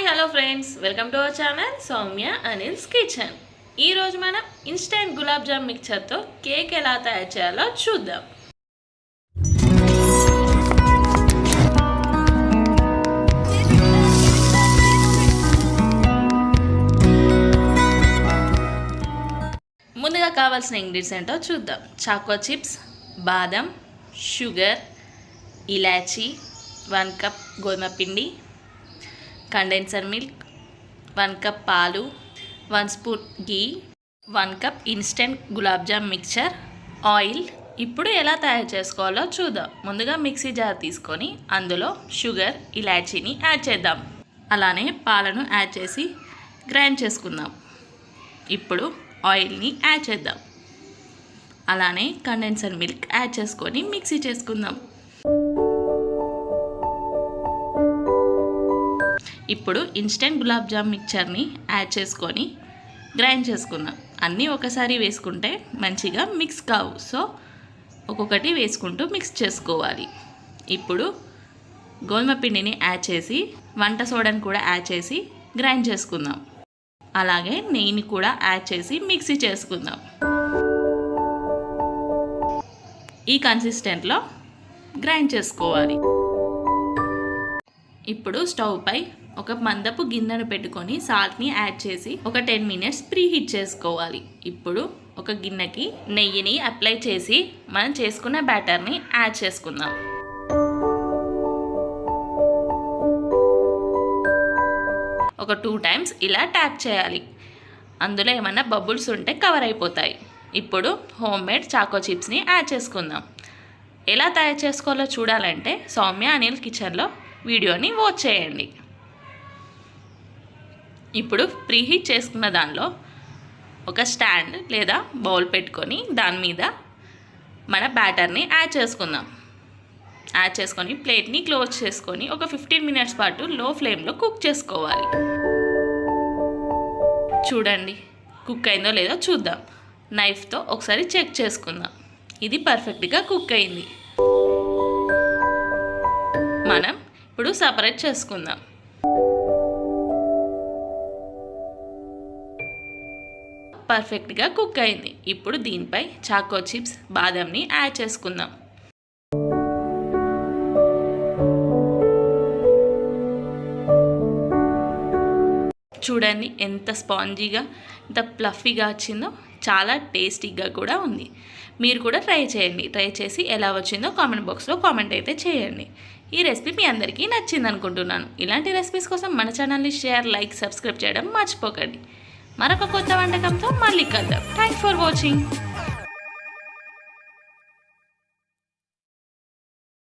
Hi hello friends, welcome to our channel Soumya Anil's kitchen. ఈరోజు మనం instant gulab jam మిక్చర్తో cake ఎలా తయారు చేయాలో చూద్దాం. ముందుగా కావాల్సిన ఇంగ్రీడియంట్స్ ఏంటో చూద్దాం. చాకో చిప్స్, బాదం, షుగర్, ఇలాచీ, 1 కప్ గోధుమ పిండి, కండెన్సర్ మిల్క్, 1 కప్ పాలు, 1 స్పూన్ గీ, 1 cup instant gulab jam mixture, oil. ఇప్పుడు ఎలా తయారు చేసుకోవాలో చూద్దాం. ముందుగా మిక్సీ జార్ తీసుకొని అందులో షుగర్, ఇలాచీని యాడ్ చేద్దాం. అలానే పాలను యాడ్ చేసి గ్రైండ్ చేసుకుందాం. ఇప్పుడు ఆయిల్ని యాడ్ చేద్దాం. అలానే కండెన్సర్ మిల్క్ యాడ్ చేసుకొని మిక్సీ చేసుకుందాం. ఇప్పుడు ఇన్స్టెంట్ గులాబ్ జామ్ మిక్చర్ని యాడ్ చేసుకొని గ్రైండ్ చేసుకుందాం. అన్నీ ఒకసారి వేసుకుంటే మంచిగా మిక్స్ కావు, సో ఒక్కొక్కటి వేసుకుంటూ మిక్స్ చేసుకోవాలి. ఇప్పుడు గోధుమ పిండిని యాడ్ చేసి వంట సోడాని కూడా యాడ్ చేసి గ్రైండ్ చేసుకుందాం. అలాగే నెయ్యిని కూడా యాడ్ చేసి మిక్సీ చేసుకుందాం. ఈ కన్సిస్టెంట్లో గ్రైండ్ చేసుకోవాలి. ఇప్పుడు స్టవ్ పై ఒక మందపు గిన్నెను పెట్టుకొని సాల్ట్ని యాడ్ చేసి ఒక 10 మినిట్స్ ప్రీ హీట్ చేసుకోవాలి. ఇప్పుడు ఒక గిన్నెకి నెయ్యిని అప్లై చేసి మనం చేసుకున్న బ్యాటర్ని యాడ్ చేసుకుందాం. ఒక 2 టైమ్స్ ఇలా ట్యాప్ చేయాలి. అందులో ఏమైనా బబుల్స్ ఉంటే కవర్ అయిపోతాయి. ఇప్పుడు హోమ్ మేడ్ చాకో చిప్స్ని యాడ్ చేసుకుందాం. ఎలా తయారు చేసుకోవాలో చూడాలంటే సౌమ్య అనిల్ కిచెన్లో వీడియోని వాచ్ చేయండి. ఇప్పుడు ప్రీహీట్ చేసుకున్న దానిలో ఒక స్టాండ్ లేదా బౌల్ పెట్టుకొని దాని మీద మన బ్యాటర్ని యాడ్ చేసుకుందాం. యాడ్ చేసుకొని ప్లేట్ని క్లోజ్ చేసుకొని ఒక 15 మినిట్స్ పాటు లో ఫ్లేమ్లో కుక్ చేసుకోవాలి. చూడండి, కుక్ అయిందో లేదో చూద్దాం. నైఫ్తో ఒకసారి చెక్ చేసుకుందాం. ఇది పర్ఫెక్ట్గా కుక్ అయింది. మనం ఇప్పుడు సపరేట్ చేసుకుందాం. పర్ఫెక్ట్గా కుక్ అయింది. ఇప్పుడు దీనిపై చాకో చిప్స్, బాదంని యాడ్ చేసుకుందాం. చూడండి ఎంత స్పాంజీగా, ఎంత ప్లఫీగా వచ్చిందో. చాలా టేస్టీగా కూడా ఉంది. మీరు కూడా ట్రై చేయండి. ట్రై చేసి ఎలా వచ్చిందో కామెంట్ బాక్స్లో కామెంట్ అయితే చేయండి. ఈ రెసిపీ మీ అందరికీ నచ్చింది అనుకుంటున్నాను. ఇలాంటి రెసిపీస్ కోసం మన ఛానల్ని షేర్, లైక్, సబ్స్క్రైబ్ చేయడం మర్చిపోకండి. మరొక కొత్త వంటకంతో మళ్ళీ కలుద్దాం. Thanks for watching.